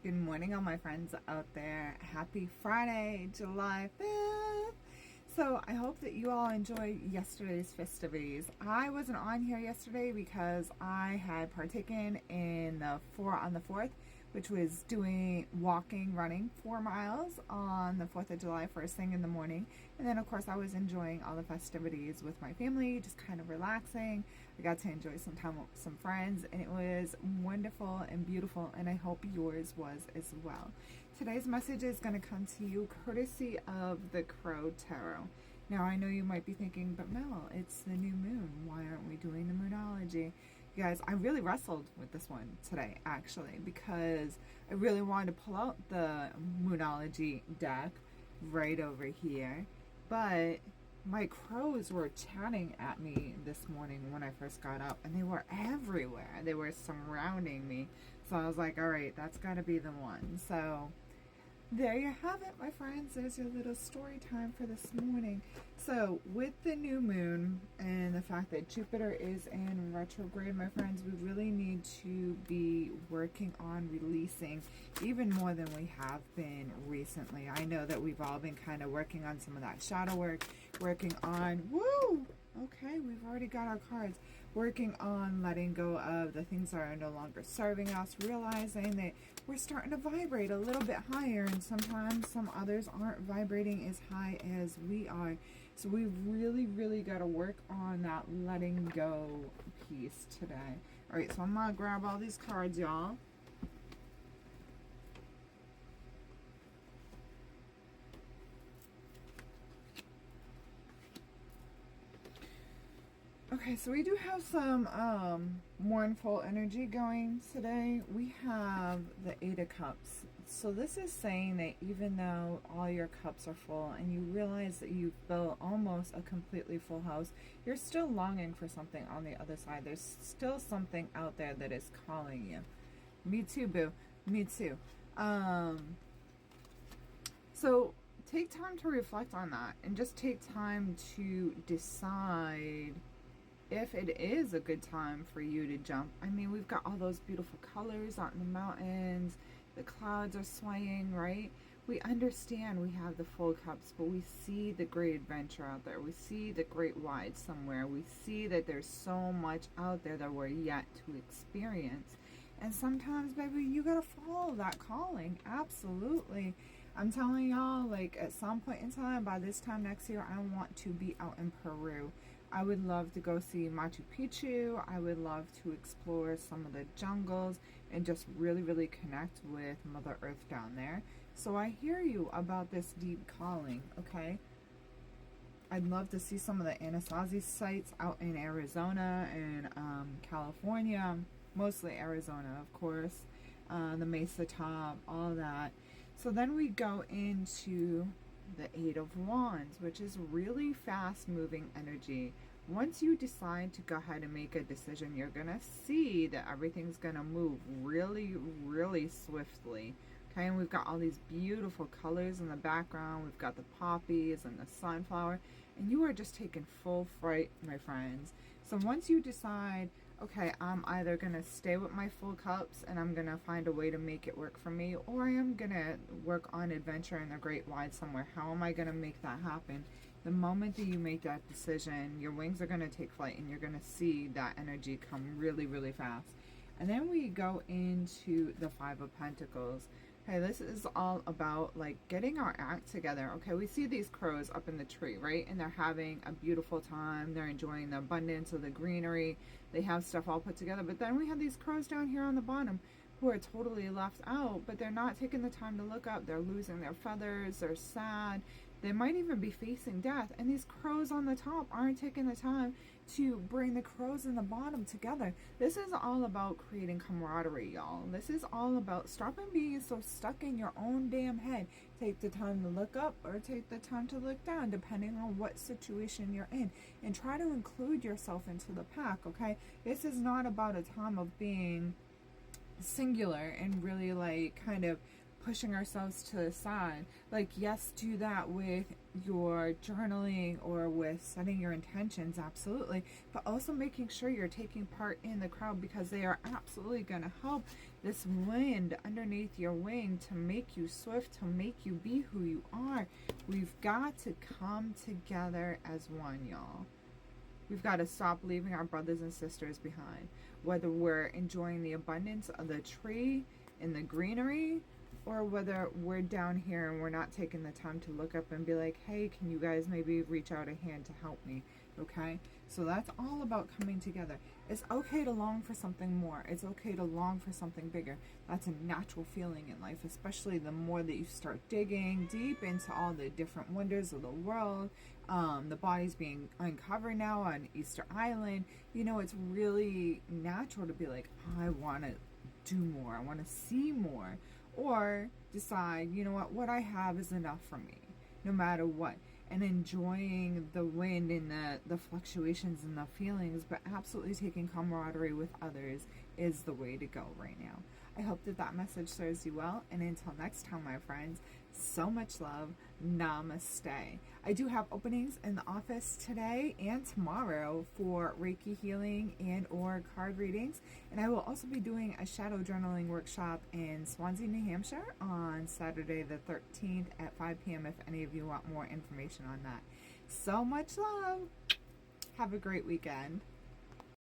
Good morning, all my friends out there. Happy Friday, July 5th. So I hope that you all enjoyed yesterday's festivities. I wasn't on here yesterday because I had partaken in the 4 on the 4th, which was doing running 4 miles on the 4th of July first thing in the morning. And then of course I was enjoying all the festivities with my family, just kind of relaxing. I got to enjoy some time with some friends and it was wonderful and beautiful, and I hope yours was as well. Today's message is going to come to you courtesy of the Crow Tarot. Now I know you might be thinking, but Mel, it's the new moon. Why aren't we doing the moonology? You guys, I really wrestled with this one today, actually, because I really wanted to pull out the moonology deck right over here, but my crows were chatting at me this morning when I first got up, and they were everywhere. They were surrounding me. So I was like, all right, that's got to be the one. So there you have it, my friends. There's your little story time for this morning. So with the new moon and the fact that Jupiter is in retrograde, my friends, we really need to be working on releasing even more than we have been recently. I know that we've all been kind of working on some of that shadow work, working on, woo! Okay, we've already got our cards. Working on letting go of the things that are no longer serving us, realizing that we're starting to vibrate a little bit higher, and sometimes some others aren't vibrating as high as we are. So we've really got to work on that letting go piece today. All right, so I'm going to grab all these cards, y'all. Okay, so we do have some mournful energy going today. We have the Eight of Cups. So this is saying that even though all your cups are full and you realize that you've built almost a completely full house, you're still longing for something on the other side. There's still something out there that is calling you. Me too, boo. Me too. So take time to reflect on that and just take time to decide if it is a good time for you to jump. I mean, we've got all those beautiful colors out in the mountains. The clouds are swaying, right? We understand we have the full cups, but we see the great adventure out there. We see the great wide somewhere. We see that there's so much out there that we're yet to experience. And sometimes, baby, you gotta follow that calling. Absolutely. I'm telling y'all, like, at some point in time, by this time next year, I want to be out in Peru. I would love to go see Machu Picchu. I would love to explore some of the jungles and just really connect with Mother Earth down there. So I hear you about this deep calling, okay? I'd love to see some of the Anasazi sites out in Arizona and California, mostly Arizona, of course, the Mesa Top, all that. So then we go into the Eight of Wands, which is really fast moving energy. Once you decide to go ahead and make a decision, you're gonna see that everything's gonna move really swiftly. Okay, and we've got all these beautiful colors in the background. We've got the poppies and the sunflower, and you are just taking full fright, my friends. So once you decide, okay, I'm either gonna stay with my full cups and I'm gonna find a way to make it work for me, or I am gonna work on adventure in the great wide somewhere. How am I gonna make that happen? The moment that you make that decision, your wings are gonna take flight and you're gonna see that energy come really fast. And then we go into the Five of Pentacles. Okay, this is all about like getting our act together. Okay, we see these crows up in the tree, right? And they're having a beautiful time. They're enjoying the abundance of the greenery. They have stuff all put together. But then we have these crows down here on the bottom who are totally left out, but they're not taking the time to look up. They're losing their feathers. They're sad. They might even be facing death. And these crows on the top aren't taking the time to bring the crows in the bottom together. This is all about creating camaraderie, y'all. This is all about stopping being so stuck in your own damn head. Take the time to look up or take the time to look down, depending on what situation you're in. And try to include yourself into the pack, okay? This is not about a time of being singular and really like kind of pushing ourselves to the side. Like, yes, do that with your journaling or with setting your intentions, absolutely, but also making sure you're taking part in the crowd, because they are absolutely going to help this wind underneath your wing to make you swift, to make you be who you are. We've got to come together as one, y'all. We've got to stop leaving our brothers and sisters behind, whether we're enjoying the abundance of the tree and the greenery, or whether we're down here and we're not taking the time to look up and be like, hey, can you guys maybe reach out a hand to help me? Okay? So that's all about coming together. It's okay to long for something more. It's okay to long for something bigger. That's a natural feeling in life, especially the more that you start digging deep into all the different wonders of the world. The body's being uncovered now on Easter Island. You know, it's really natural to be like, I want to do more. I want to see more. Or decide, you know what I have is enough for me, no matter what. And enjoying the wind and the fluctuations and the feelings, but absolutely taking camaraderie with others is the way to go right now. I hope that message serves you well. And until next time, my friends, so much love. Namaste. I do have openings in the office today and tomorrow for Reiki healing and or card readings. And I will also be doing a shadow journaling workshop in Swansea, New Hampshire on Saturday the 13th at 5 p.m. if any of you want more information on that. So much love. Have a great weekend.